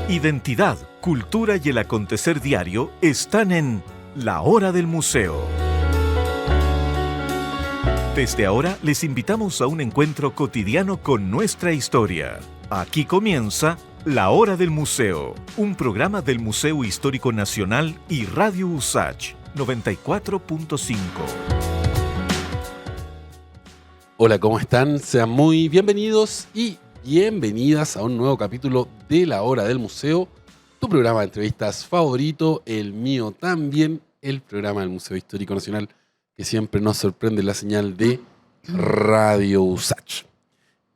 Identidad, cultura y el acontecer diario están en La Hora del Museo. Desde ahora les invitamos a un encuentro cotidiano con nuestra historia. Aquí comienza La Hora del Museo, un programa del Museo Histórico Nacional y Radio USACH 94.5. Hola, ¿cómo están? Sean muy bienvenidos y bienvenidas a un nuevo capítulo de La Hora del Museo, tu programa de entrevistas favorito, el mío también, el programa del Museo Histórico Nacional que siempre nos sorprende la señal de Radio USACH.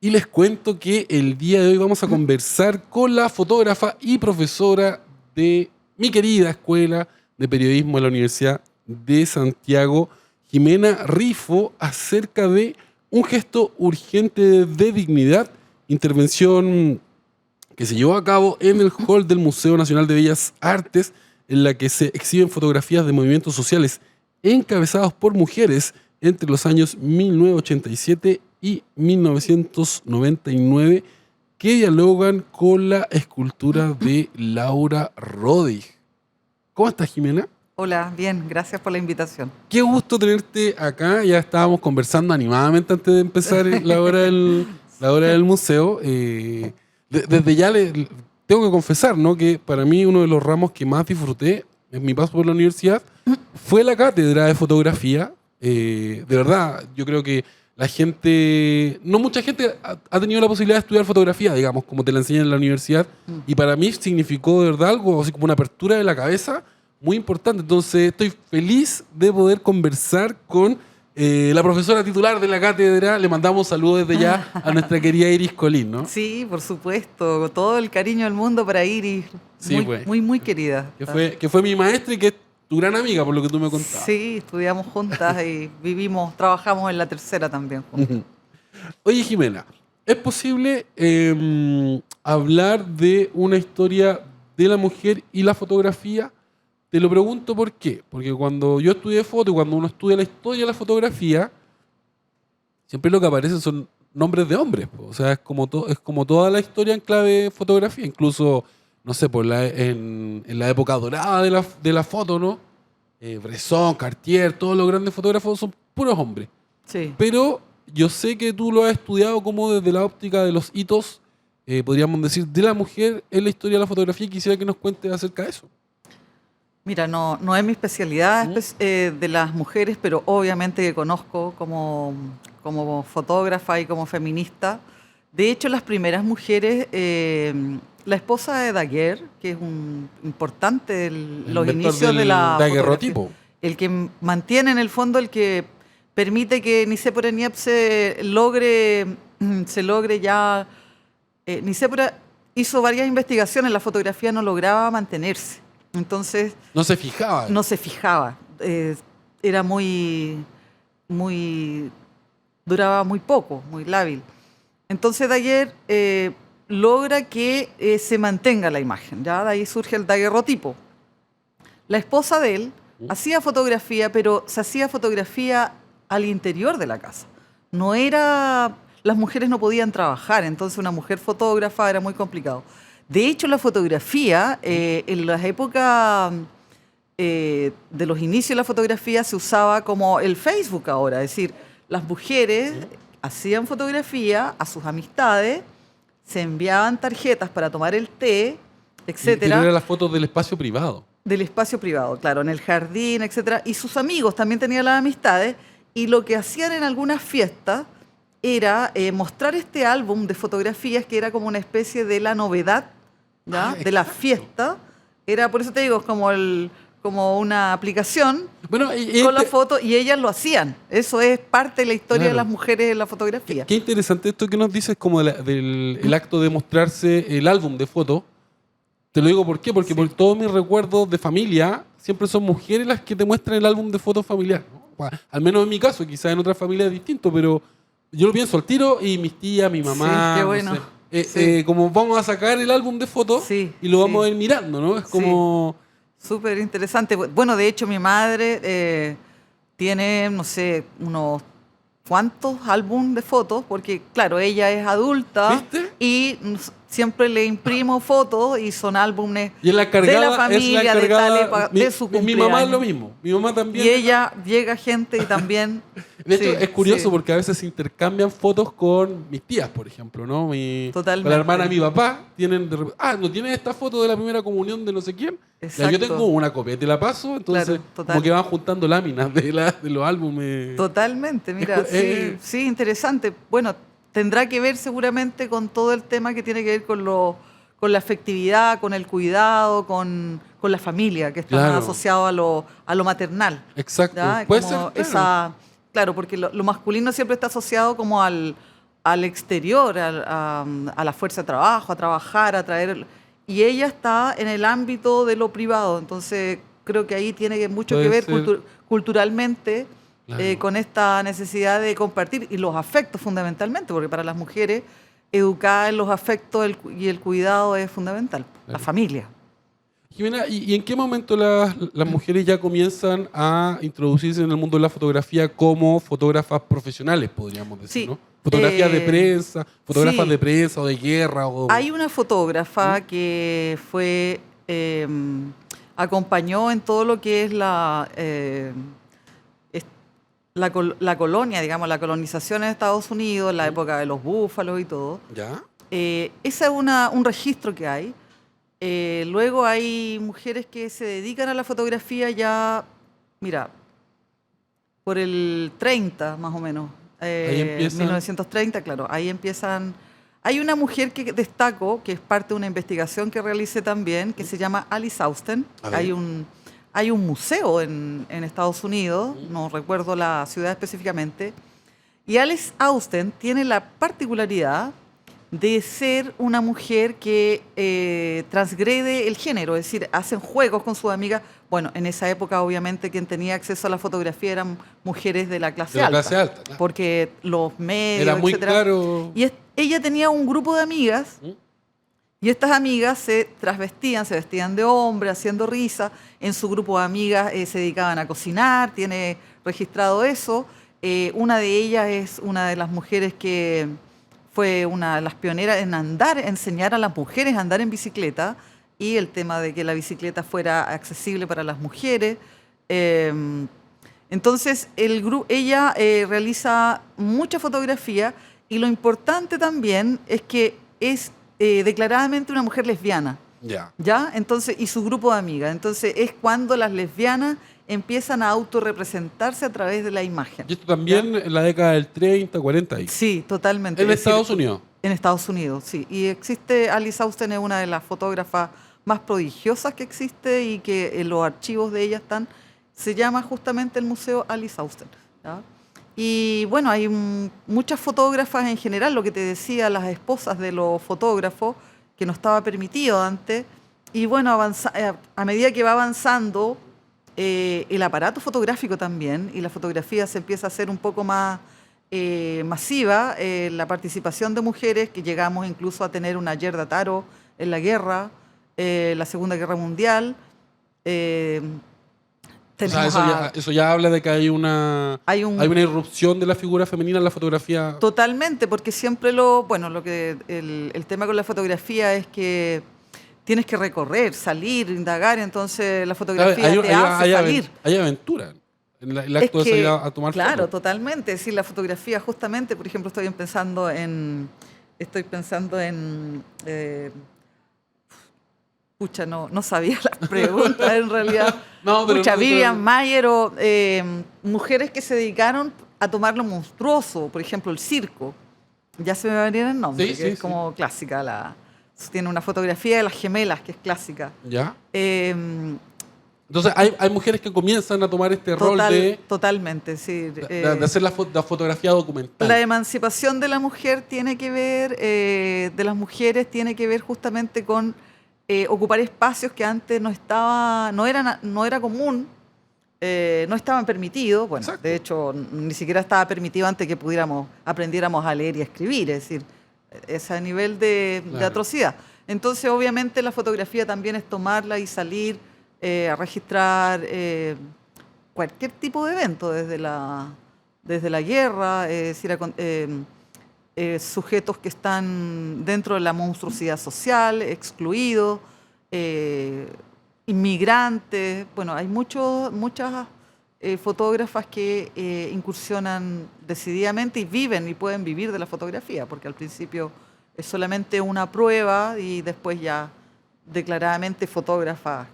Y les cuento que el día de hoy vamos a conversar con la fotógrafa y profesora de mi querida Escuela de Periodismo de la Universidad de Santiago, Jimena Rifo, acerca de un gesto urgente de dignidad, intervención que se llevó a cabo en el hall del Museo Nacional de Bellas Artes, en la que se exhiben fotografías de movimientos sociales encabezados por mujeres entre los años 1987 y 1999, que dialogan con la escultura de Laura Rodig. ¿Cómo estás, Jimena? Hola, bien, gracias por la invitación. Qué gusto tenerte acá. Ya estábamos conversando animadamente antes de empezar la hora del museo. Desde ya tengo que confesar, ¿no?, que para mí uno de los ramos que más disfruté en mi paso por la universidad fue la cátedra de fotografía. De verdad, yo creo que no mucha gente ha tenido la posibilidad de estudiar fotografía, digamos, como te la enseñan en la universidad. Y para mí significó de verdad algo así como una apertura de la cabeza muy importante. Entonces estoy feliz de poder conversar con la profesora titular de la cátedra. Le mandamos saludos desde ya a nuestra querida Iris Colín, ¿no? Sí, por supuesto, todo el cariño del mundo para Iris, Sí, muy, pues. muy querida. Que fue mi maestra y que es tu gran amiga, por lo que tú me contabas. Sí, estudiamos juntas y trabajamos en la tercera también juntas. Oye, Jimena, ¿es posible hablar de una historia de la mujer y la fotografía? Te lo pregunto por qué. Porque cuando yo estudié foto y cuando uno estudia la historia de la fotografía, siempre lo que aparecen son nombres de hombres. O sea, es como toda la historia en clave fotografía. Incluso, no sé, en la época dorada de la foto, ¿no? Bresson, Cartier, todos los grandes fotógrafos son puros hombres. Sí. Pero yo sé que tú lo has estudiado como desde la óptica de los hitos, podríamos decir, de la mujer en la historia de la fotografía, y quisiera que nos cuentes acerca de eso. Mira, no es mi especialidad de las mujeres, pero obviamente que conozco como fotógrafa y como feminista. De hecho, las primeras mujeres, la esposa de Daguerre, que es un importante los inicios de la daguerrotipo, el que mantiene en el fondo, el que permite que Nicéphore Niepce se logre ya. Nicéphore hizo varias investigaciones, la fotografía no lograba mantenerse. Entonces no se fijaba. Era duraba muy poco, muy lábil. Entonces Daguerre logra que se mantenga la imagen. Ya de ahí surge el daguerrotipo. La esposa de él hacía fotografía, pero se hacía fotografía al interior de la casa. Las mujeres no podían trabajar, entonces una mujer fotógrafa era muy complicado. De hecho, la fotografía, en las épocas de los inicios de la fotografía, se usaba como el Facebook ahora. Es decir, las mujeres hacían fotografía a sus amistades, se enviaban tarjetas para tomar el té, etcétera. Pero eran las fotos del espacio privado. Del espacio privado, claro, en el jardín, etcétera. Y sus amigos también tenían las amistades. Y lo que hacían en algunas fiestas era mostrar este álbum de fotografías, que era como una especie de la novedad, ¿ya? De la fiesta. Por eso te digo, es como una aplicación con la foto, y ellas lo hacían. Eso es parte de la historia de las mujeres en la fotografía. Qué interesante esto que nos dices, como del acto de mostrarse el álbum de fotos. Te lo digo ¿por qué? Porque por todos mis recuerdos de familia siempre son mujeres las que te muestran el álbum de fotos familiar, ¿no? Al menos en mi caso, quizás en otras familias es distinto, pero yo lo pienso al tiro, y mis tías, mi mamá, sí, qué bueno. No sé, como vamos a sacar el álbum de fotos y lo vamos a ir mirando, ¿no? Es como... Súper interesante. Bueno, de hecho, mi madre tiene, no sé, unos cuantos álbumes de fotos, porque, claro, ella es adulta. ¿Viste? y siempre le imprimo fotos y son álbumes Y en la de encargada, la familia, es la de encargada, tal época, de su mi cumpleaños. mamá es lo mismo. Mi mamá también. Y ella llega gente y también... De hecho, sí, es curioso sí, porque a veces se intercambian fotos con mis tías, por ejemplo, ¿no? Con totalmente. la hermana de mi papá, ¿no tienes esta foto de la primera comunión de no sé quién? Ya, yo Exacto. tengo una copia, te la paso, entonces Claro, total. como que van juntando láminas de los álbumes. Totalmente, mira, Es- sí, interesante. Bueno, tendrá que ver seguramente con todo el tema que tiene que ver con la afectividad, con el cuidado, con la familia, que está Claro. más asociado a lo maternal. Exacto. ¿Ya? Puede Como ser, claro. claro, porque lo masculino siempre está asociado como al exterior, a la fuerza de trabajo, a trabajar, a traer... Y ella está en el ámbito de lo privado, entonces creo que ahí tiene mucho que Puede ver ser. culturalmente Claro. con esta necesidad de compartir y los afectos fundamentalmente, porque para las mujeres educar en los afectos y el cuidado es fundamental, la Claro. familia. Jimena, ¿y en qué momento las mujeres ya comienzan a introducirse en el mundo de la fotografía como fotógrafas profesionales, podríamos decir, Sí, ¿no? Fotografías de prensa, fotógrafas sí. de prensa o de guerra. Hay una fotógrafa que fue acompañó en todo lo que es la colonia, digamos, la colonización en Estados Unidos, en la época de los búfalos y todo. ¿Ya? Ese es un registro que hay. Luego hay mujeres que se dedican a la fotografía ya, mira, por el 30 más o menos. Ahí empiezan. 1930, claro, ahí empiezan. Hay una mujer que destaco, que es parte de una investigación que realicé también, que se llama Alice Austen. A ver. Hay un museo en Estados Unidos, no recuerdo la ciudad específicamente, y Alice Austen tiene la particularidad de ser una mujer que transgrede el género, es decir, hacen juegos con sus amigas. Bueno, en esa época obviamente quien tenía acceso a la fotografía eran mujeres de la clase De la alta, clase alta, claro. porque los medios, Era muy etcétera. claro. Y ella tenía un grupo de amigas y estas amigas se trasvestían, se vestían de hombre, haciendo risa. En su grupo de amigas se dedicaban a cocinar, tiene registrado eso. Una de ellas es una de las mujeres que fue una de las pioneras en enseñar a las mujeres a andar en bicicleta y el tema de que la bicicleta fuera accesible para las mujeres. Entonces, ella realiza mucha fotografía y lo importante también es que es declaradamente una mujer lesbiana. Ya. ¿Ya? Entonces, y su grupo de amigas. Entonces, es cuando las lesbianas empiezan a autorrepresentarse a través de la imagen. Y esto también en la década del 30, 40 ahí. Sí, totalmente. En Es decir, Estados Unidos. En Estados Unidos, sí. Y Alice Austen es una de las fotógrafas más prodigiosas que existe y que en los archivos de ella están. Se llama justamente el Museo Alice Austen. ¿Ya? Y bueno, hay muchas fotógrafas en general, lo que te decía, las esposas de los fotógrafos, que no estaba permitido antes. Y bueno, a medida que va avanzando el aparato fotográfico también, y la fotografía se empieza a hacer un poco más masiva, la participación de mujeres, que llegamos incluso a tener una Gerda Taro en la guerra, la Segunda Guerra Mundial. O sea, eso ya habla de que hay una irrupción de la figura femenina en la fotografía. Totalmente, porque siempre el tema con la fotografía es que tienes que recorrer, salir, indagar, entonces la fotografía te hace salir. Hay aventura en el acto de salir a tomar claro, fotos. totalmente. Es decir, la fotografía justamente, por ejemplo, estoy pensando en pucha, no sabía las preguntas en realidad. Vivian Mayer o mujeres que se dedicaron a tomar lo monstruoso, por ejemplo, el circo. Ya se me venía el nombre, que es como clásica. Tiene una fotografía de las gemelas, que es clásica. ¿Ya? Entonces, hay mujeres que comienzan a tomar este rol de... Totalmente, sí. De hacer la fotografía documental. La emancipación de la mujer tiene que ver, de las mujeres, tiene que ver justamente con ocupar espacios que antes no era común, no estaban permitidos. Bueno, Exacto. De hecho, ni siquiera estaba permitido antes que aprendiéramos a leer y a escribir, es decir, ese nivel de atrocidad. Entonces, obviamente, la fotografía también es tomarla y salir a registrar cualquier tipo de evento, desde la guerra, es decir, sujetos que están dentro de la monstruosidad social, excluidos, inmigrantes. Bueno, hay muchas fotógrafas que incursionan decididamente y viven y pueden vivir de la fotografía, porque al principio es solamente una prueba y después ya declaradamente fotógrafas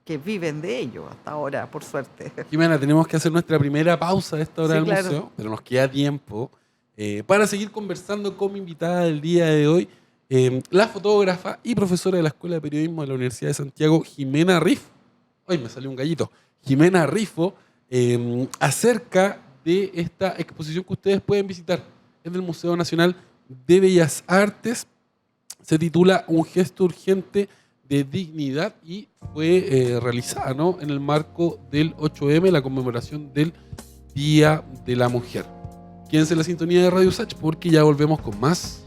que viven de ello hasta ahora, por suerte. Jimena, tenemos que hacer nuestra primera pausa a esta hora Sí, del claro. museo, pero nos queda tiempo para seguir conversando con mi invitada del día de hoy, la fotógrafa y profesora de la Escuela de Periodismo de la Universidad de Santiago, Jimena Rifo. Ay, me salió un gallito. Jimena Rifo, acerca de esta exposición que ustedes pueden visitar en el Museo Nacional de Bellas Artes. Se titula Un gesto urgente de dignidad y fue realizada, ¿no?, en el marco del 8M, la conmemoración del Día de la Mujer. Quédense en la sintonía de Radio Sach porque ya volvemos con más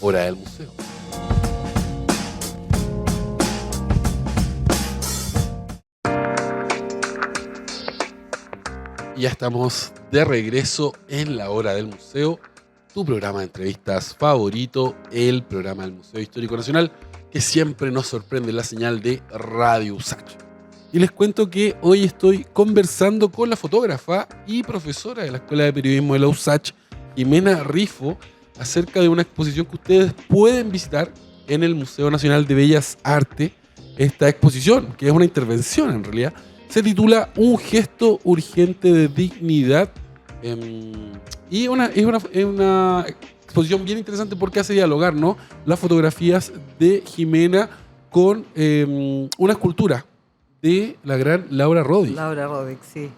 Hora del Museo. Y ya estamos de regreso en la Hora del Museo, tu programa de entrevistas favorito, el programa del Museo Histórico Nacional, que siempre nos sorprende la señal de Radio USACH. Y les cuento que hoy estoy conversando con la fotógrafa y profesora de la Escuela de Periodismo de la USACH, Jimena Rifo, acerca de una exposición que ustedes pueden visitar en el Museo Nacional de Bellas Artes. Esta exposición, que es una intervención en realidad, se titula Un gesto urgente de dignidad. Y es una exposición bien interesante porque hace dialogar, ¿no?, las fotografías de Jimena con una escultura de la gran Laura Roddy. Laura Roddick, sí.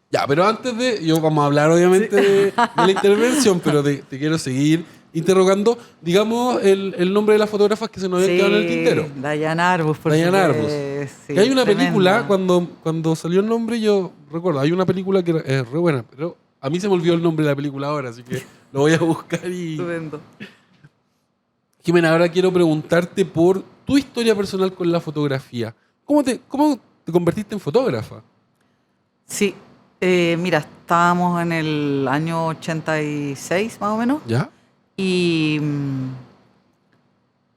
Ya, pero antes vamos a hablar obviamente de la intervención, pero te quiero seguir interrogando, digamos, el nombre de las fotógrafas que se nos habían quedado en el tintero. Diane Arbus, por Diane supuesto. Arbus. Sí, Que hay una tremenda. película, cuando salió el nombre, yo recuerdo, hay una película que es re buena, pero a mí se me olvidó el nombre de la película ahora, así que lo voy a buscar y... Estupendo. Jimena, ahora quiero preguntarte por tu historia personal con la fotografía. ¿Cómo te convertiste en fotógrafa? Sí, mira, estábamos en el año 86 más o menos ¿Ya? y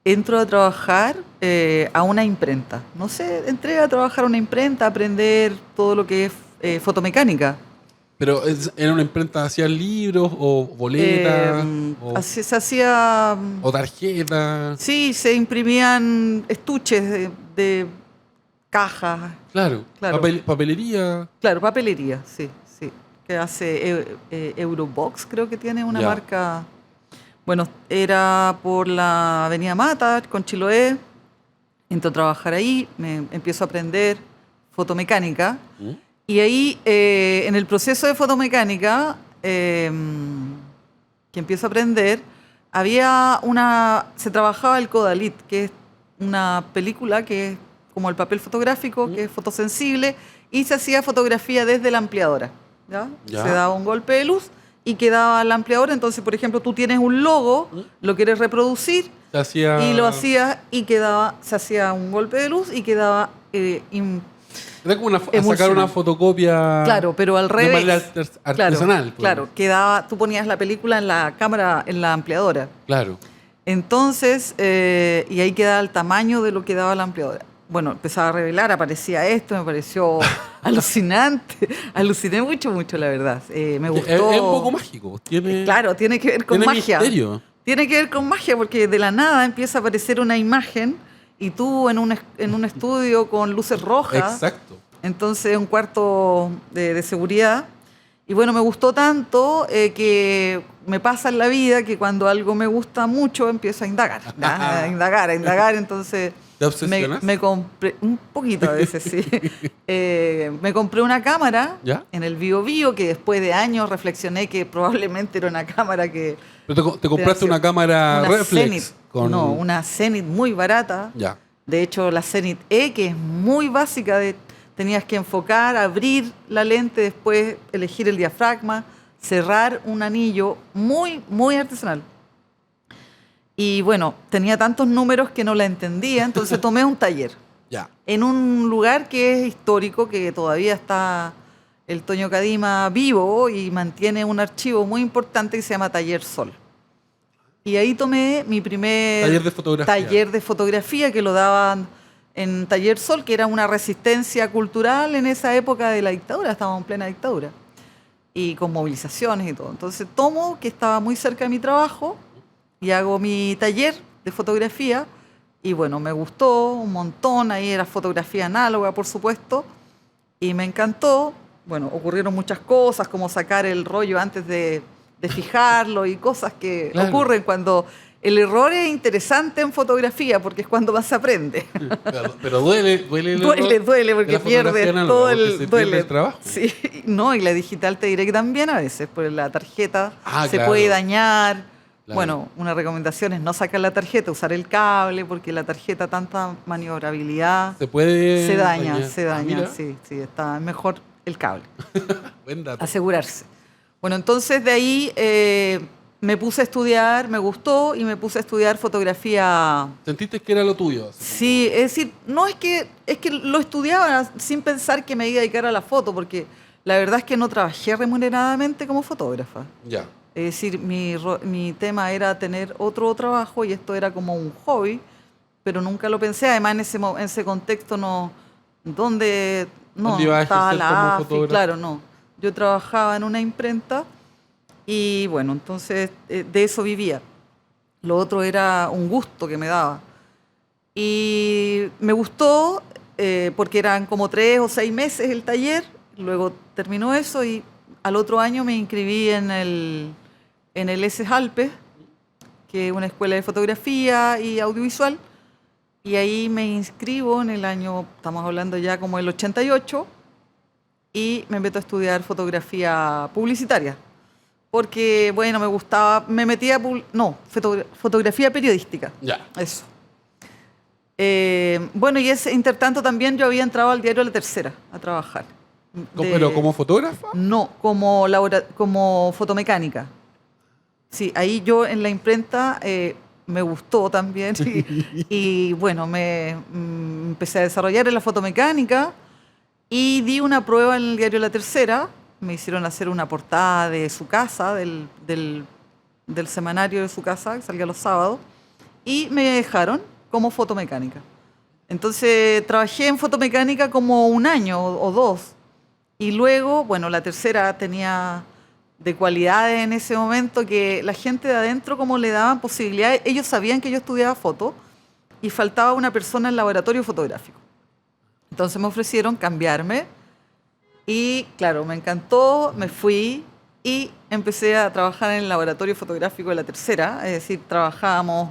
entro a trabajar a una imprenta. No sé, entré a trabajar a una imprenta, a aprender todo lo que es fotomecánica. Pero ¿era una imprenta, hacían libros o boletas Se hacía... o tarjetas? Sí, se imprimían estuches de cajas. Claro, Claro. papelería. Claro, papelería, sí, sí. Que hace Eurobox, creo que tiene una Ya. marca. Bueno, era por la Avenida Mata, con Chiloé. Entro a trabajar ahí, me empiezo a aprender fotomecánica. ¿Mm? Y ahí, en el proceso de fotomecánica, que empiezo a aprender, se trabajaba el Kodalit, que es una película que es como el papel fotográfico, que es fotosensible, y se hacía fotografía desde la ampliadora. ¿Ya? Ya. Se daba un golpe de luz y quedaba la ampliadora. Entonces, por ejemplo, tú tienes un logo, lo quieres reproducir, Se hacía... y lo hacías y quedaba, se hacía un golpe de luz y quedaba Era como sacar emulsionado. una fotocopia. Claro, pero al De revés. manera artesanal. pues. Claro, quedaba, tú ponías la película en la cámara, en la ampliadora. Claro. Entonces, y ahí quedaba el tamaño de lo que daba la ampliadora. Bueno, empezaba a revelar, aparecía esto, me pareció alucinante. Aluciné mucho, la verdad. Me gustó. Es un poco mágico. Tiene, Claro, tiene que ver con tiene magia. misterio. Tiene que ver con magia porque de la nada empieza a aparecer una imagen y tú en un estudio con luces rojas. Exacto. Entonces, un cuarto de seguridad. Y bueno, me gustó tanto que me pasa en la vida que cuando algo me gusta mucho empiezo a indagar. A indagar. Entonces, ¿Te obsesionas? me compré, un poquito a veces, sí. Me compré una cámara ¿Ya? en el Bio, que después de años reflexioné que probablemente era una cámara que... Pero te compraste una cámara una reflex. Zenith. No, una Zenith muy barata. Ya. De hecho, la Zenith E, que es muy básica, tenías que enfocar, abrir la lente, después elegir el diafragma, cerrar un anillo, muy, muy artesanal. Y bueno, tenía tantos números que no la entendía, entonces tomé un taller Ya. en un lugar que es histórico, que todavía está el Toño Cadima vivo y mantiene un archivo muy importante que se llama Taller Sol. Y ahí tomé mi primer Taller de fotografía. taller de fotografía que lo daban en Taller Sol, que era una resistencia cultural en esa época de la dictadura, estábamos en plena dictadura, y con movilizaciones y todo. Entonces tomo, que estaba muy cerca de mi trabajo, y hago mi taller de fotografía, y bueno, me gustó un montón, ahí era fotografía análoga, por supuesto, y me encantó. Bueno, ocurrieron muchas cosas, como sacar el rollo antes de fijarlo y cosas que Claro. ocurren cuando el error es interesante en fotografía, porque es cuando más se aprende. Pero duele el Duele, error duele, de porque la fotografía pierdes análoga, todo porque el... se pierde duele. el trabajo. Sí, no, y la digital te diré que también a veces, porque la tarjeta se Claro. puede dañar. Claro. Bueno, una recomendación es no sacar la tarjeta, usar el cable, porque la tarjeta tanta maniobrabilidad Se puede se daña, dañar. se daña, Mira, sí, está mejor el cable, buen dato. asegurarse. Bueno, entonces de ahí me puse a estudiar, me gustó y me puse a estudiar fotografía. ¿Sentiste que era lo tuyo? Así Sí, es decir, no es que lo estudiaba sin pensar que me iba a dedicar a la foto, porque la verdad es que no trabajé remuneradamente como fotógrafa. como- Ya. Es decir, mi tema era tener otro trabajo y esto era como un hobby, pero nunca lo pensé. Además, en ese contexto no, ¿dónde? No, ¿Dónde ibas a estaba ejercer como la AFI, fotógrafa? claro, no. Yo trabajaba en una imprenta y bueno, entonces de eso vivía. Lo otro era un gusto que me daba. Y me gustó porque eran como 3 o 6 meses el taller, luego terminó eso y al otro año me inscribí en el ESE Alpes, que es una escuela de fotografía y audiovisual, y ahí me inscribo en el año, estamos hablando ya como el 88, y me meto a estudiar fotografía publicitaria, porque bueno, me gustaba, me metía, fotografía periodística. Ya. Eso. Bueno, y ese intertanto también yo había entrado al diario La Tercera a trabajar. ¿Pero como fotógrafa? No, como fotomecánica. Sí, ahí yo en la imprenta me gustó también y bueno, empecé a desarrollar en la fotomecánica y di una prueba en el diario La Tercera. Me hicieron hacer una portada de su casa, del semanario de su casa, que salía los sábados, y me dejaron como fotomecánica. Entonces trabajé en fotomecánica como un año o 2. Y luego, bueno, La Tercera tenía de cualidades en ese momento que la gente de adentro como le daban posibilidades. Ellos sabían que yo estudiaba foto y faltaba una persona en el laboratorio fotográfico. Entonces me ofrecieron cambiarme y claro, me encantó, me fui y empecé a trabajar en el laboratorio fotográfico de La Tercera. Es decir, trabajábamos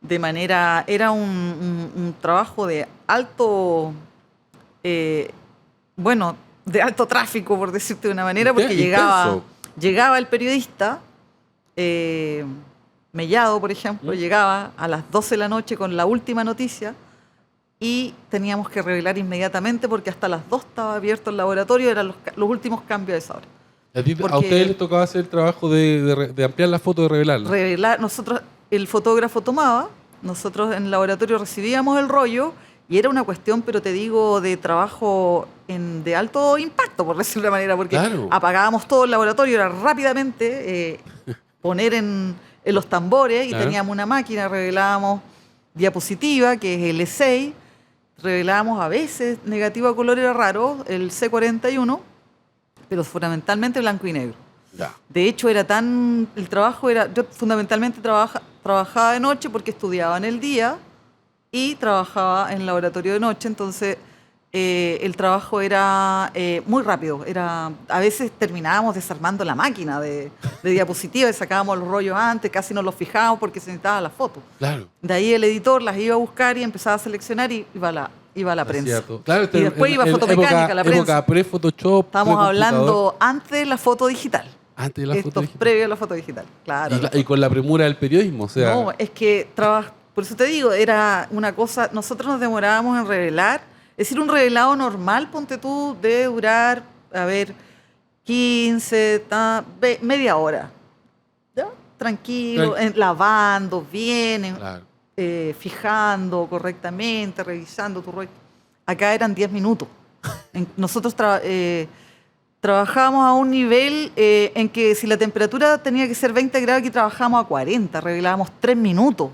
de manera, era un trabajo de alto, bueno, de alto tráfico, por decirte de una manera, porque Intenso. llegaba el periodista, Mellado, por ejemplo, llegaba a las 12 de la noche con la última noticia y teníamos que revelar inmediatamente porque hasta las 2 estaba abierto el laboratorio, eran los últimos cambios de esa hora. A ustedes les tocaba hacer el trabajo de ampliar la foto, de revelarla. Nosotros, el fotógrafo tomaba, nosotros en el laboratorio recibíamos el rollo y era una cuestión, pero te digo, de trabajo de alto impacto, por decirlo de una manera, porque Claro. apagábamos todo el laboratorio, era rápidamente poner en los tambores y Claro. teníamos una máquina, revelábamos diapositiva, que es el E6, revelábamos a veces negativo a color, era raro, el C41, pero fundamentalmente blanco y negro. Ya. De hecho, el trabajo era, yo fundamentalmente trabajaba de noche porque estudiaba en el día y trabajaba en el laboratorio de noche, entonces el trabajo era muy rápido. A veces terminábamos desarmando la máquina de diapositivas y sacábamos los rollos antes, casi no los fijábamos porque se necesitaba la foto. Claro. De ahí el editor las iba a buscar y empezaba a seleccionar y iba a la prensa. Cierto. Claro, Y después iba a fotomecánica, la prensa. Época pre-Photoshop. Estamos pre-computador. hablando antes de la foto digital. Antes de la Esto foto es digital. previo a la foto digital, claro. Y con la premura del periodismo, o sea. No, es que por eso te digo, era una cosa, nosotros nos demorábamos en revelar, es decir, un revelado normal, ponte tú, debe durar, 15, media hora. ¿Ya? Tranquilo, lavando bien, Claro. fijando correctamente, revisando tu rollo. Acá eran 10 minutos. Nosotros trabajábamos a un nivel en que si la temperatura tenía que ser 20 grados, aquí trabajábamos a 40, revelábamos 3 minutos.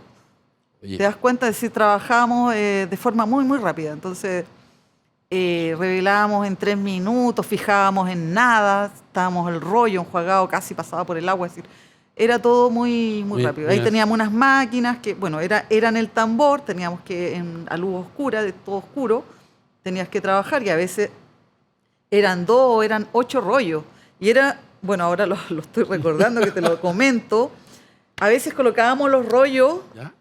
Oye, ¿Te das cuenta? Es decir, trabajábamos de forma muy, muy rápida. Entonces, revelábamos en 3 minutos, fijábamos en nada, estábamos el rollo enjuagado, casi pasaba por el agua. Es decir, era todo muy, muy rápido. Ahí teníamos unas máquinas que, bueno, eran el tambor, teníamos que, a luz oscura, de todo oscuro, tenías que trabajar y a veces eran 2 o eran 8 rollos. Y era, bueno, ahora lo estoy recordando, que te lo comento, a veces colocábamos los rollos, ¿ya?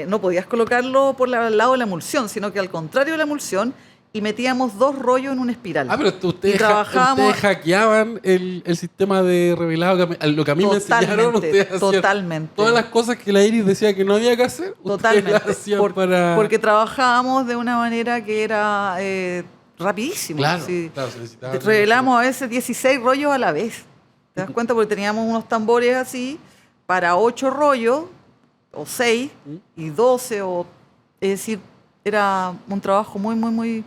No podías colocarlo por el lado de la emulsión, sino que al contrario de la emulsión, y metíamos 2 rollos en una espiral. Pero ustedes hackeaban el sistema de revelado, lo que a mí me enseñaron, ustedes hacían totalmente. Todas las cosas que la Iris decía que no había que hacer, Totalmente. Ustedes las hacían porque trabajábamos de una manera que era rapidísimo. Claro, ¿sí? claro, se necesitaba. Revelamos a veces 16 rollos a la vez. ¿Te das cuenta? Porque teníamos unos tambores así para 8 rollos, o 6, y 12, es decir, era un trabajo muy, muy, muy...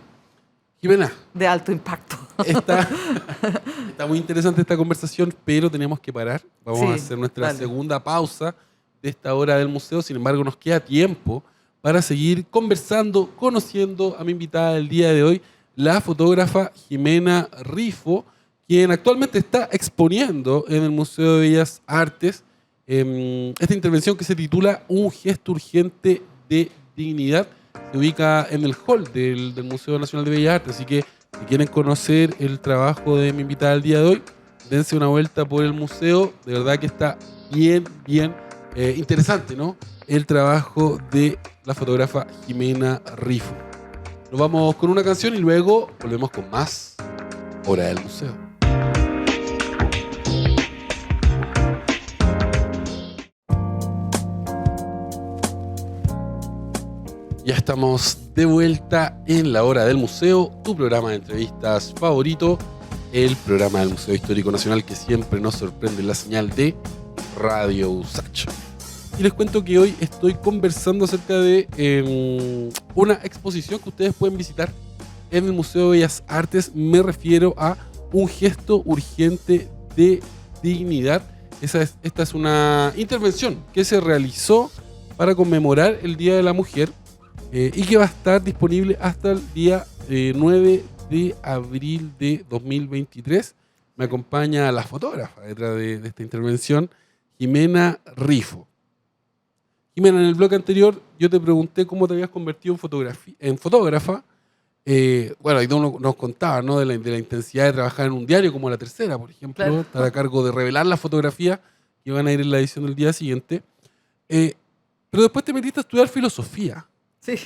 Jimena, de alto impacto. Está muy interesante esta conversación, pero tenemos que parar. Vamos a hacer nuestra segunda pausa de esta hora del museo. Sin embargo, nos queda tiempo para seguir conversando, conociendo a mi invitada del día de hoy, la fotógrafa Jimena Rifo, quien actualmente está exponiendo en el Museo de Bellas Artes esta intervención que se titula Un gesto urgente de dignidad. Se ubica en el hall del Museo Nacional de Bellas Artes, así que si quieren conocer el trabajo de mi invitada del día de hoy, dense una vuelta por el museo. De verdad que está bien interesante, ¿no? El trabajo de la fotógrafa Jimena Rifo. Nos vamos con una canción y luego volvemos con más Hora del Museo. Ya estamos de vuelta en la Hora del Museo, tu programa de entrevistas favorito, el programa del Museo Histórico Nacional que siempre nos sorprende en la señal de Radio USACH. Y les cuento que hoy estoy conversando acerca de una exposición que ustedes pueden visitar en el Museo de Bellas Artes. Me refiero a Un gesto urgente de dignidad. Esta es una intervención que se realizó para conmemorar el Día de la Mujer, y que va a estar disponible hasta el día 9 de abril de 2023. Me acompaña la fotógrafa detrás de esta intervención, Jimena Rifo. Jimena, en el blog anterior yo te pregunté cómo te habías convertido en fotógrafa. Bueno, ahí tú nos contabas, ¿no? de la intensidad de trabajar en un diario como La Tercera, por ejemplo, claro. Estar a cargo de revelar las fotografías que van a ir en la edición del día siguiente. Pero después te metiste a estudiar filosofía. Sí.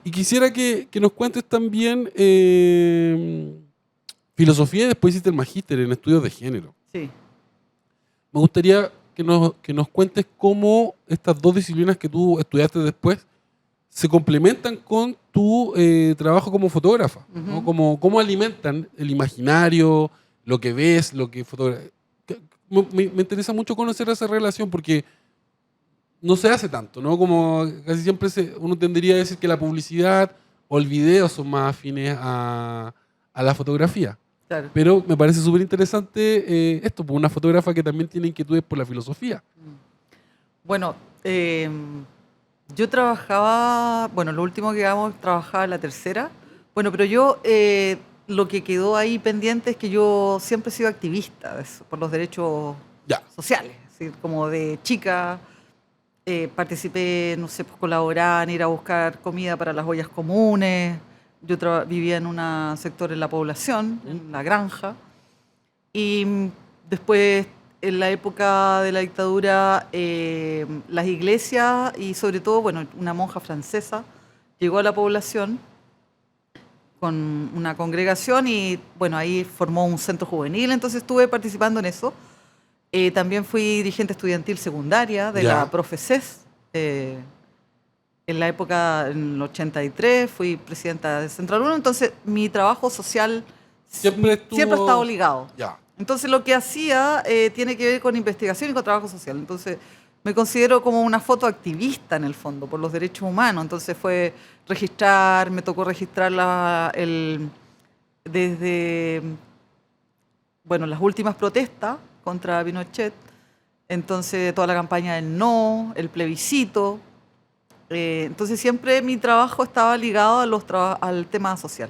Y quisiera que nos cuentes también filosofía y después hiciste el magíster en estudios de género. Sí. Me gustaría que nos cuentes cómo estas dos disciplinas que tú estudiaste después se complementan con tu trabajo como fotógrafa, ¿no? Cómo alimentan el imaginario, lo que ves, lo que fotografías. Me interesa mucho conocer esa relación porque no se hace tanto, ¿no? Como casi siempre uno tendría a decir que la publicidad o el video son más afines a la fotografía. Claro. Pero me parece súper interesante esto, por una fotógrafa que también tiene inquietudes por la filosofía. Bueno, yo trabajaba, lo último que trabajaba en La Tercera. Bueno, pero yo lo que quedó ahí pendiente es que yo siempre he sido activista por los derechos sociales. Es decir, como de chica participé, no sé, pues colaborar, ir a buscar comida para las ollas comunes. Yo vivía en un sector en la población, en la granja. Y después, en la época de la dictadura, las iglesias y sobre todo, una monja francesa llegó a la población con una congregación y, ahí formó un centro juvenil, entonces estuve participando en eso. También fui dirigente estudiantil secundaria de la Profeces. En la época, en el 83, fui presidenta de Central 1, entonces mi trabajo social siempre ha estado ligado. Ya. Entonces lo que hacía tiene que ver con investigación y con trabajo social. Entonces me considero como una fotoactivista en el fondo, por los derechos humanos. Entonces me tocó registrar desde bueno, las últimas protestas contra Pinochet, entonces toda la campaña del no, el plebiscito. Entonces siempre mi trabajo estaba ligado al tema social.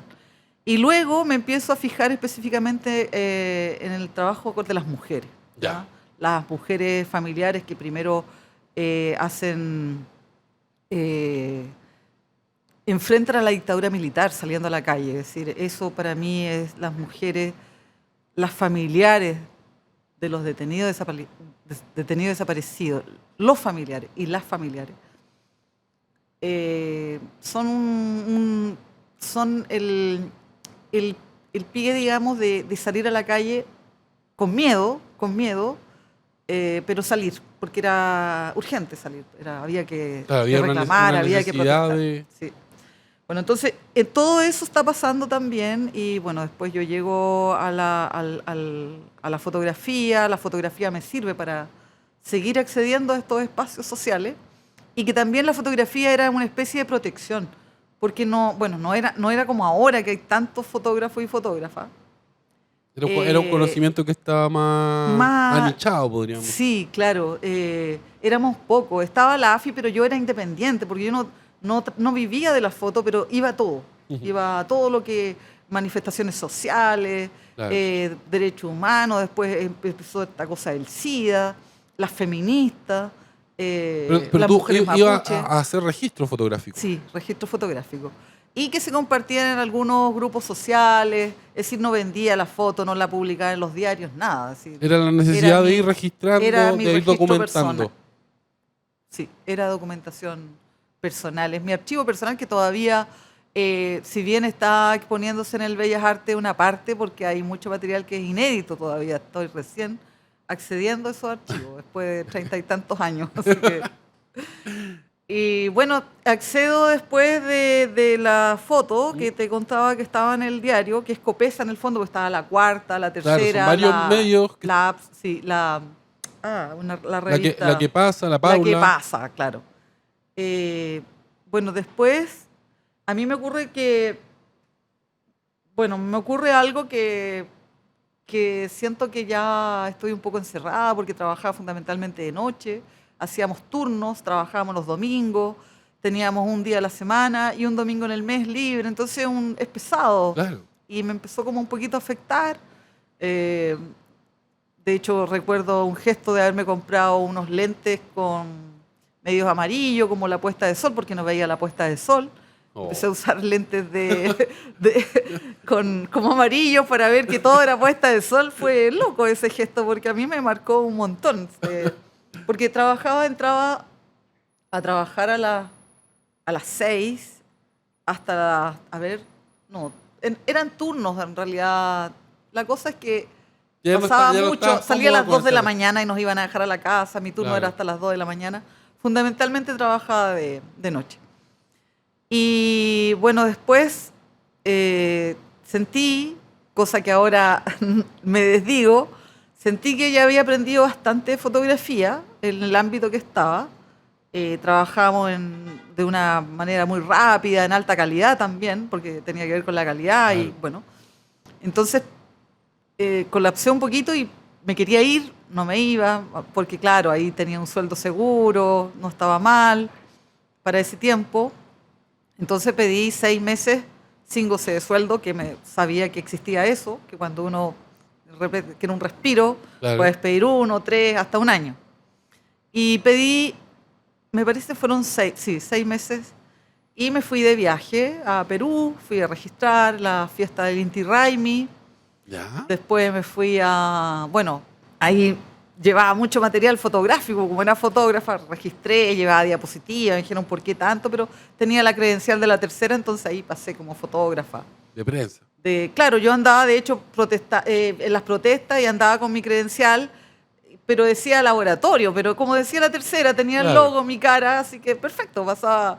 Y luego me empiezo a fijar específicamente en el trabajo de las mujeres. Ya. Las mujeres familiares que primero hacen... enfrentan a la dictadura militar saliendo a la calle. Es decir, eso para mí es las mujeres, las familiares de los detenidos desaparecidos, los familiares y las familiares, son el pie, digamos, de salir a la calle con miedo, pero salir, porque era urgente salir, había que Claro, había reclamar, una había que necesidad protestar. Sí. Bueno, entonces, todo eso está pasando también y bueno, después yo llego a la fotografía. La fotografía me sirve para seguir accediendo a estos espacios sociales y que también la fotografía era una especie de protección, porque no era como ahora que hay tantos fotógrafos y fotógrafas. Era un conocimiento que estaba más anichado, podríamos. Sí, claro. Éramos pocos. Estaba la AFI, pero yo era independiente, porque yo no vivía de la foto, pero iba a todo. Iba a todo lo que... manifestaciones sociales, Claro. Derechos humanos, después empezó esta cosa del SIDA, las feministas, Pero las tú mujeres ibas mapuche. a hacer registro fotográfico. Sí, registro fotográfico. Y que se compartían en algunos grupos sociales, es decir, no vendía la foto, no la publicaba en los diarios, nada. Es decir, Era la necesidad de mi- ir registrando, era mi de ir registro documentando. personal. Sí, era documentación personal. Es mi archivo personal que todavía, si bien está exponiéndose en el Bellas Artes una parte, porque hay mucho material que es inédito todavía, estoy recién accediendo a esos archivos, después de 30 y tantos años. Así que... Y bueno, accedo después de la foto que te contaba que estaba en el diario, que es Copesa en el fondo, porque estaba la Cuarta, la Claro, Tercera, son varios medios que- la La revista. que pasa, la La Paula. que pasa, claro. Bueno, después a mí me ocurre algo que siento que ya estoy un poco encerrada porque trabajaba fundamentalmente de noche, hacíamos turnos, trabajábamos los domingos, teníamos un día a la semana y un domingo en el mes libre, entonces es pesado. Claro. Y me empezó como un poquito a afectar. De hecho, recuerdo un gesto de haberme comprado unos lentes con medios amarillos, como la puesta de sol, porque no veía la puesta de sol. Oh. Empecé a usar lentes como amarillos para ver que todo era puesta de sol. Fue loco ese gesto, porque a mí me marcó un montón. Porque entraba a trabajar a las 6 hasta eran turnos en realidad. La cosa es que Ya no pasaba está- ya no mucho, estabas salía a las cómoda 2 de con la esa- mañana y nos iban a dejar a la casa. Mi turno Claro. era hasta las 2 de la mañana. Fundamentalmente trabajaba de noche. Y bueno, después sentí, cosa que ahora me desdigo, sentí que ya había aprendido bastante fotografía en el ámbito que estaba. Trabajábamos de una manera muy rápida, en alta calidad también, porque tenía que ver con la calidad. Claro. Y bueno, entonces colapsé un poquito y me quería ir, no me iba, porque claro, ahí tenía un sueldo seguro, no estaba mal para ese tiempo. Entonces pedí 6 meses sin goce de sueldo, sabía que existía eso, que cuando uno, que era un respiro, Claro. puedes pedir 1, 3, hasta un año. Y pedí, me parece fueron 6 meses, y me fui de viaje a Perú, fui a registrar la fiesta del Inti Raymi. ¿Ya? Después me fui ahí llevaba mucho material fotográfico, como era fotógrafa, registré, llevaba diapositivas, me dijeron por qué tanto, pero tenía la credencial de la tercera, entonces ahí pasé como fotógrafa. De prensa. Claro, yo andaba de hecho en las protestas y andaba con mi credencial, pero decía laboratorio, pero como decía la tercera, tenía el Claro. logo, mi cara, así que perfecto, pasaba.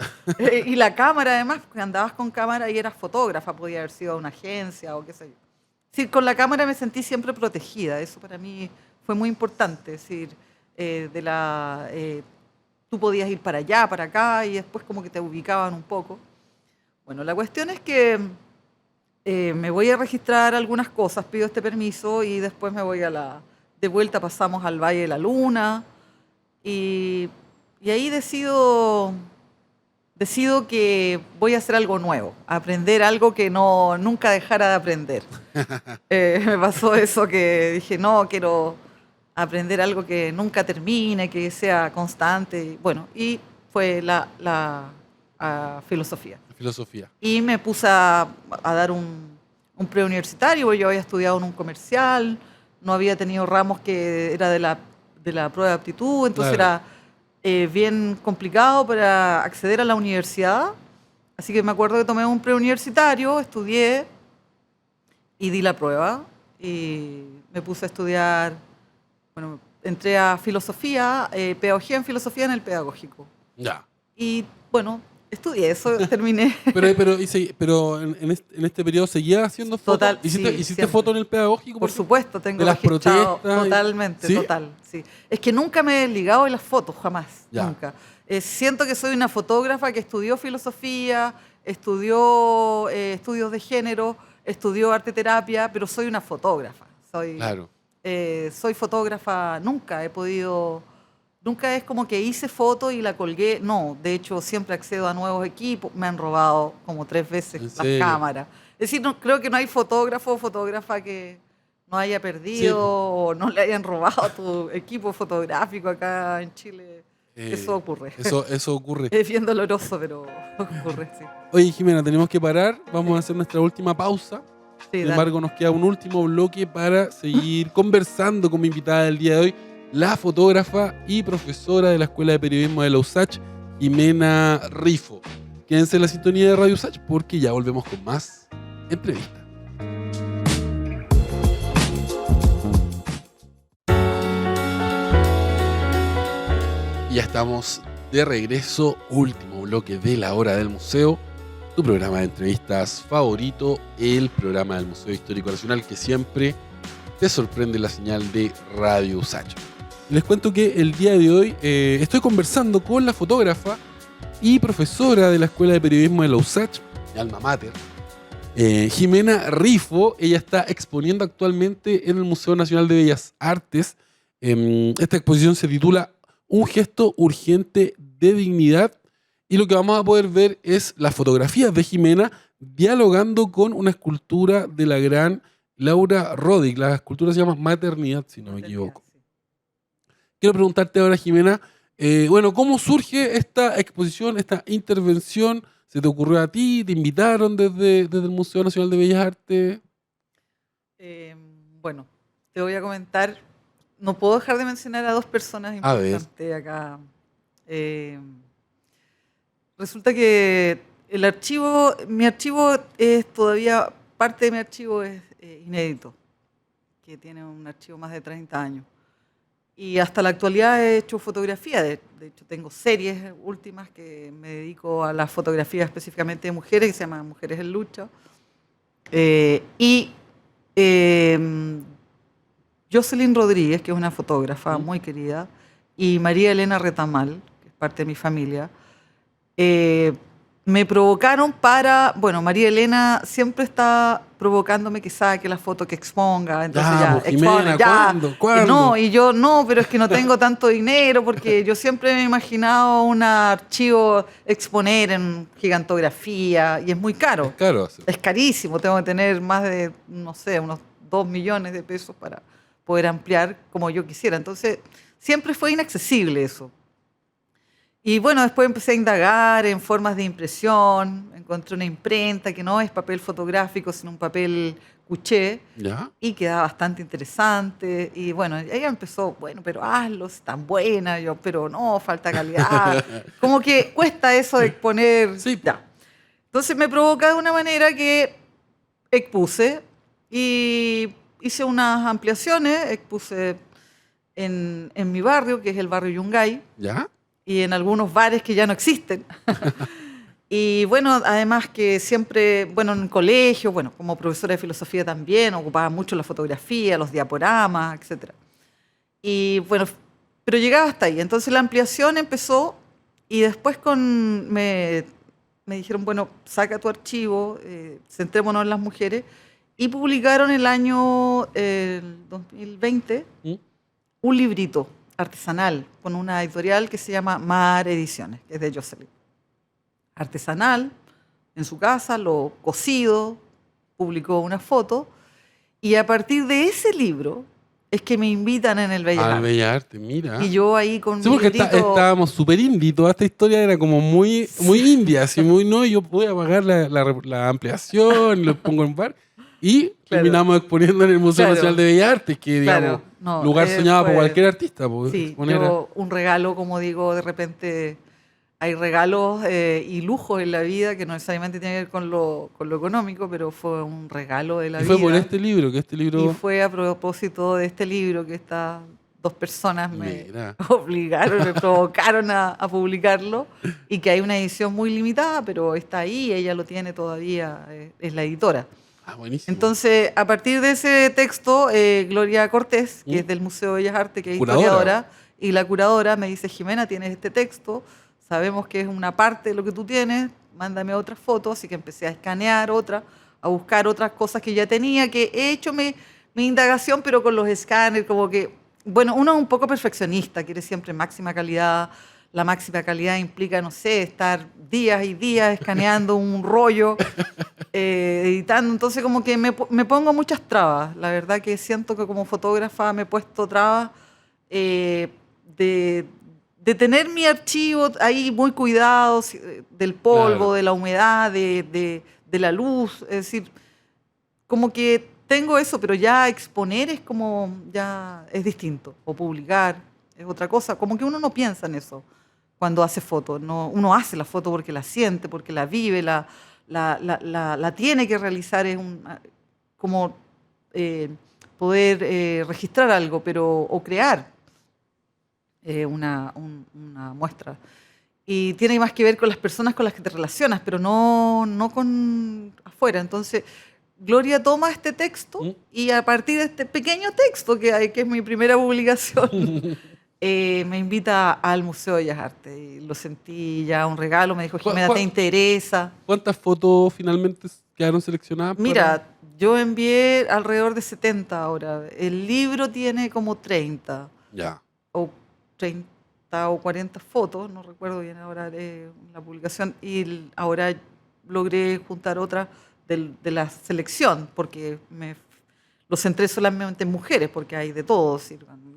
Y la cámara además, porque andabas con cámara y eras fotógrafa, podía haber sido a una agencia o qué sé yo. Es decir, con la cámara me sentí siempre protegida, eso para mí fue muy importante, es decir, tú podías ir para allá, para acá, y después como que te ubicaban un poco. Bueno, la cuestión es que me voy a registrar algunas cosas, pido este permiso y después me voy de vuelta pasamos al Valle de la Luna y ahí decido que voy a hacer algo nuevo, aprender algo que nunca dejara de aprender. Me pasó eso que dije, no, quiero aprender algo que nunca termine, que sea constante. Bueno, y fue la filosofía. Filosofía. Y me puse a dar un preuniversitario, porque yo había estudiado en un comercial, no había tenido ramos que era de la prueba de aptitud, entonces Claro. era bien complicado para acceder a la universidad. Así que me acuerdo que tomé un preuniversitario, estudié y di la prueba y me puse a estudiar, bueno, entré a filosofía, pedagogía en filosofía en el pedagógico. Ya. Y bueno, estudié eso, terminé. Pero en este periodo seguía haciendo fotos. Total, ¿Hiciste sí, siempre. fotos en el pedagógico? Por supuesto, tengo de las registrado protestas. totalmente, ¿Sí? total. Sí. Es que nunca me he ligado en las fotos, jamás, Ya. nunca. Siento que soy una fotógrafa que estudió filosofía, estudió estudios de género, estudió arte terapia, pero soy una fotógrafa. Claro. Soy fotógrafa, nunca es como que hice foto y la colgué. No, de hecho siempre accedo a nuevos equipos, me han robado como 3 veces ¿En las serio? cámaras. Es decir, creo que no hay fotógrafo o fotógrafa que no haya perdido Sí. o no le hayan robado tu equipo fotográfico acá en Chile. Eso ocurre. Eso ocurre. Es bien doloroso, pero ocurre, sí. Oye, Jimena, tenemos que parar. Vamos a hacer nuestra última pausa. Sí, Sin dale. embargo, nos queda un último bloque para seguir conversando con mi invitada del día de hoy, la fotógrafa y profesora de la Escuela de Periodismo de la USACH, Jimena Rifo. Quédense en la sintonía de Radio USACH porque ya volvemos con más entrevistas. Y ya estamos de regreso, último bloque de la hora del museo, tu programa de entrevistas favorito, el programa del Museo Histórico Nacional que siempre te sorprende la señal de Radio USACH. Les cuento que el día de hoy estoy conversando con la fotógrafa y profesora de la Escuela de Periodismo de la USACH, mi alma mater, Jimena Rifo. Ella está exponiendo actualmente en el Museo Nacional de Bellas Artes. Esta exposición se titula Un gesto urgente de dignidad y lo que vamos a poder ver es las fotografías de Jimena dialogando con una escultura de la gran Laura Roddick. La escultura se llama Maternidad, si no me equivoco. Quiero preguntarte ahora, Jimena, ¿cómo surge esta exposición, esta intervención? ¿Se te ocurrió a ti? ¿Te invitaron desde el Museo Nacional de Bellas Artes? Bueno, te voy a comentar. No puedo dejar de mencionar a 2 personas A ver. importantes acá. Resulta que mi archivo es todavía, parte de mi archivo es inédito, que tiene un archivo más de 30 años. Y hasta la actualidad he hecho fotografía, de hecho tengo series últimas que me dedico a la fotografía específicamente de mujeres, que se llama Mujeres en Lucha. Jocelyn Rodríguez, que es una fotógrafa muy querida, y María Elena Retamal, que es parte de mi familia, me provocaron María Elena siempre está provocándome que saque la foto, que exponga, entonces Ya, pues, Jimena, ¿cuándo? No, y yo no, pero es que no tengo tanto dinero, porque yo siempre me he imaginado un archivo exponer en gigantografía, y es muy caro. Es caro hacer. Es carísimo, tengo que tener más de, no sé, unos 2 millones de pesos para poder ampliar como yo quisiera. Entonces, siempre fue inaccesible eso. Y bueno, después empecé a indagar en formas de impresión, encontré una imprenta que no es papel fotográfico, sino un papel cuché, ¿Ya? y quedaba bastante interesante. Y bueno, ella empezó, bueno, pero hazlo, es tan buena, yo, pero no, falta calidad. Como que cuesta eso de exponer. Sí. Ya. Entonces me provoca de una manera que expuse y hice unas ampliaciones, expuse en mi barrio, que es el barrio Yungay, ¿Ya? y en algunos bares que ya no existen. Y bueno, además que siempre, en el colegio, como profesora de filosofía también, ocupaba mucho la fotografía, los diaporamas, etc. Y bueno, pero llegaba hasta ahí. Entonces la ampliación empezó y después me me dijeron, bueno, saca tu archivo, centrémonos en las mujeres, y publicaron el año 2020 ¿Mm? un librito artesanal con una editorial que se llama Mar Ediciones, que es de Jocelyn. Artesanal, en su casa, lo cosido, publicó una foto, y a partir de ese libro es que me invitan en el Bellas Al Artes. Bellas Artes, mira. Y yo ahí con Sí, mi porque librito... estábamos súper indie, toda esta historia era como muy india, así muy, no, yo voy a pagar la ampliación, lo pongo en un bar, y terminamos exponiendo en el Museo Claro. Nacional de Bellas Artes, que digamos, Claro, no, lugar soñado por fue- cualquier artista. Pues, Sí, exponer yo un regalo, como digo, de repente hay regalos y lujos en la vida que no necesariamente tienen que ver con lo económico, pero fue un regalo de la y fue vida. por este libro, que este Y libro... fue a propósito de este libro que estas dos personas me Mira. obligaron, me provocaron a publicarlo, y que hay una edición muy limitada, pero está ahí, ella lo tiene todavía, es la editora. Ah, buenísimo. Entonces, a partir de ese texto, Gloria Cortés, que ¿Mm? es del Museo de Bellas Artes, que es Curadora. historiadora, y la curadora me dice, Jimena, tienes este texto, sabemos que es una parte de lo que tú tienes, mándame otras fotos, así que empecé a escanear otra, a buscar otras cosas que ya tenía, que he hecho mi indagación, pero con los escáneres, como que, bueno, uno es un poco perfeccionista, quiere siempre máxima calidad. La máxima calidad implica, no sé, estar días y días escaneando un rollo, editando. Entonces, como que me pongo muchas trabas. La verdad que siento que como fotógrafa me he puesto trabas de tener mi archivo ahí muy cuidado, del polvo, Claro. de la humedad, de la luz. Es decir, como que tengo eso, pero ya exponer es como, ya es distinto. O publicar es otra cosa. Como que uno no piensa en eso cuando hace fotos. No, uno hace la foto porque la siente, porque la vive, la tiene que realizar. Es como poder registrar algo, o crear una muestra. Y tiene más que ver con las personas con las que te relacionas, pero no con afuera. Entonces, Gloria toma este texto y a partir de este pequeño texto que es mi primera publicación, me invita al Museo de Bellas Artes. Y lo sentí ya un regalo. Me dijo, Jimena, ¿te interesa? ¿Cuántas fotos finalmente quedaron seleccionadas? Mira, yo envié alrededor de 70 ahora. El libro tiene como 30. Ya. O 30 o 40 fotos, no recuerdo bien ahora la publicación, y ahora logré juntar otras de la selección, porque lo centré solamente en mujeres, porque hay de todo,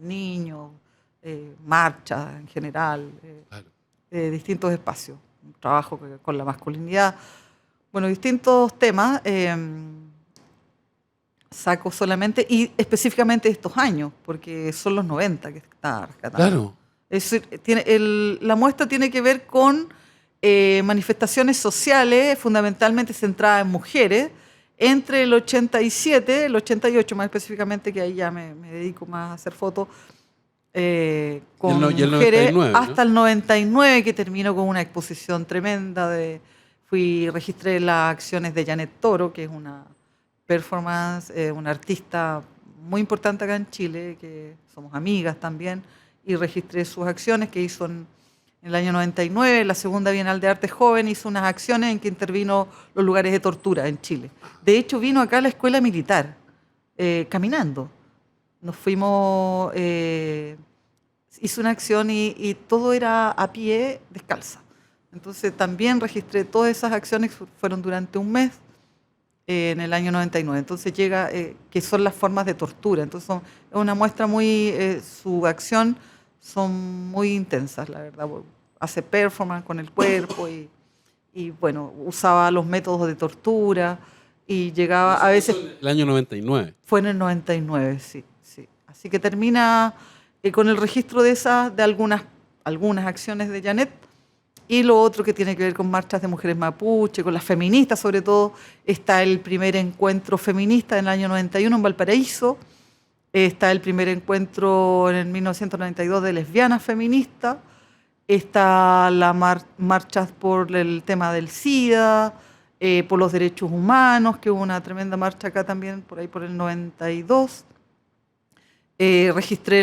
niños, marchas en general, Claro. distintos espacios, un trabajo con la masculinidad, bueno, distintos temas. Saco solamente, y específicamente estos años, porque son los 90 que está rescatando. Claro. Es decir, la muestra tiene que ver con manifestaciones sociales, fundamentalmente centradas en mujeres, entre el 87, el 88 más específicamente, que ahí ya me dedico más a hacer fotos, con y el mujeres, 99, ¿no? hasta el 99, que terminó con una exposición tremenda. Registré las acciones de Janet Toro, que es una performance, una artista muy importante acá en Chile, que somos amigas también, y registré sus acciones que hizo en el año 99, la segunda Bienal de Arte Joven, hizo unas acciones en que intervino los lugares de tortura en Chile. De hecho, vino acá a la escuela militar, caminando. Nos fuimos, hizo una acción y todo era a pie, descalza. Entonces también registré todas esas acciones, fueron durante un mes, en el año 99. Entonces llega, que son las formas de tortura. Entonces es una muestra muy, su acción son muy intensas, la verdad. Hace performance con el cuerpo y bueno, usaba los métodos de tortura y llegaba a veces... El año 99. Fue en el 99, sí. Así que termina con el registro de algunas acciones de Janet. Y lo otro que tiene que ver con marchas de mujeres mapuche, con las feministas sobre todo, está el primer encuentro feminista en el año 91 en Valparaíso, está el primer encuentro en el 1992 de lesbianas feministas, está las marchas por el tema del SIDA, por los derechos humanos, que hubo una tremenda marcha acá también, por ahí por el 92. Registré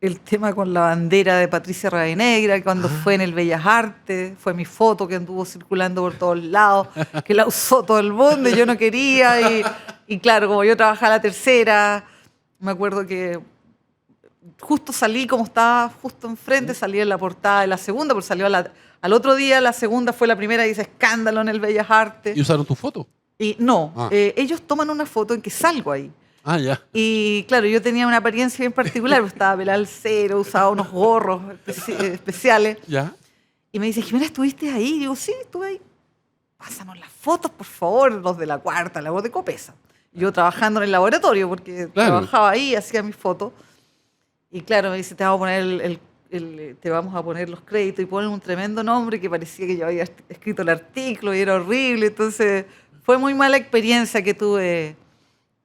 el tema con la bandera de Patricia Ravenegra, cuando fue en el Bellas Artes, fue mi foto que anduvo circulando por todos lados, que la usó todo el mundo y yo no quería. Y claro, como yo trabajaba la tercera, me acuerdo que justo salí, como estaba justo enfrente, salí en la portada de la segunda, porque salió al otro día, la segunda fue la primera, dice escándalo en el Bellas Artes. ¿Y usaron tu foto? Y no, ellos toman una foto en que salgo ahí. Ah, ya. Y claro, yo tenía una apariencia bien particular, pues estaba pelada al cero, usaba unos gorros especiales. ¿Ya? Y me dice, Jimena, ¿estuviste ahí? Y digo, sí, estuve ahí. Pásanos las fotos, por favor, los de la cuarta, la voz de Copesa. Yo trabajando en el laboratorio, porque trabajaba ahí, hacía mis fotos. Y claro, me dice, te vamos a poner los créditos, y ponen un tremendo nombre que parecía que yo había escrito el artículo y era horrible. Entonces fue muy mala experiencia que tuve,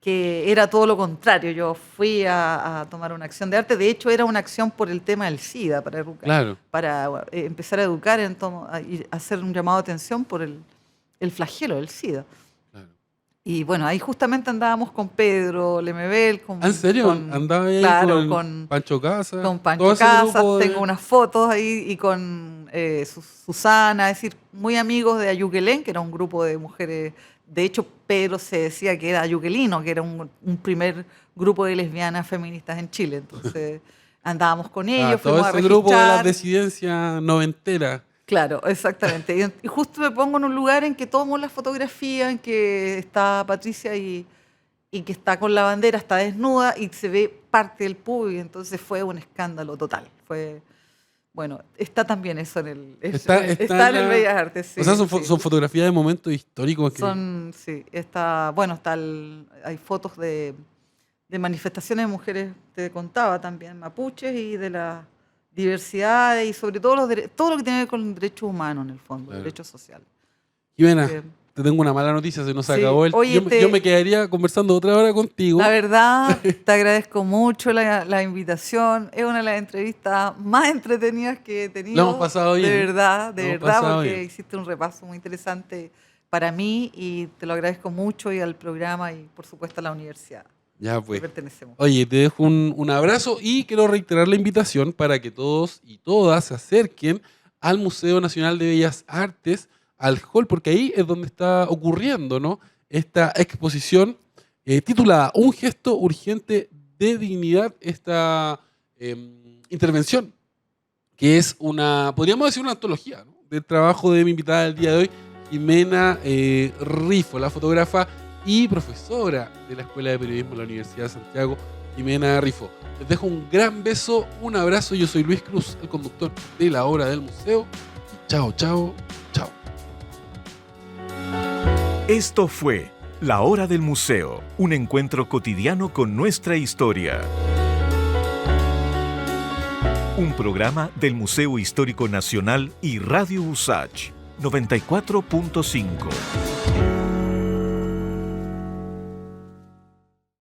que era todo lo contrario. Yo fui a tomar una acción de arte. De hecho, era una acción por el tema del SIDA, para educar, para empezar a educar y hacer un llamado de atención por el flagelo del SIDA. Claro. Y bueno, ahí justamente andábamos con Pedro Lemebel. ¿En serio? ¿Andaba ahí con Pancho Casas? Con Pancho Casas, tengo unas fotos ahí, y con Susana, es decir, muy amigos de Ayuquelén, que era un grupo de mujeres. De hecho, Pedro se decía que era ayuquelino, que era un primer grupo de lesbianas feministas en Chile. Entonces andábamos con ellos, todo ese grupo de la disidencia noventera. Claro, exactamente. Y justo me pongo en un lugar en que tomo la fotografía, en que está Patricia y que está con la bandera, está desnuda y se ve parte del público. Entonces fue un escándalo total. Bueno, está también eso en el Bellas Artes. Sí, o sea, son fotografías de momentos históricos. Sí, hay fotos de manifestaciones de mujeres, te contaba también, mapuches, y de la diversidad, y sobre todo todo lo que tiene que ver con derechos humanos, en el fondo, derechos sociales. Jimena, te tengo una mala noticia, se nos acabó el tiempo. Yo me quedaría conversando otra hora contigo. La verdad, te agradezco mucho la invitación. Es una de las entrevistas más entretenidas que he tenido. Lo hemos pasado bien. De verdad, porque hiciste un repaso muy interesante para mí, y te lo agradezco mucho, y al programa, y por supuesto a la universidad. Ya pues. Pertenecemos. Oye, te dejo un abrazo, y quiero reiterar la invitación para que todos y todas se acerquen al Museo Nacional de Bellas Artes, al hall, porque ahí es donde está ocurriendo, ¿no?, esta exposición titulada Un gesto urgente de dignidad, esta intervención, que es podríamos decir, una antología, ¿no?, del trabajo de mi invitada del día de hoy, Jimena Rifo, la fotógrafa y profesora de la Escuela de Periodismo de la Universidad de Santiago, Jimena Rifo. Les dejo un gran beso, un abrazo. Yo soy Luis Cruz, el conductor de La Hora del Museo. Chao, chao, chao. Esto fue La Hora del Museo, un encuentro cotidiano con nuestra historia. Un programa del Museo Histórico Nacional y Radio USACH 94.5.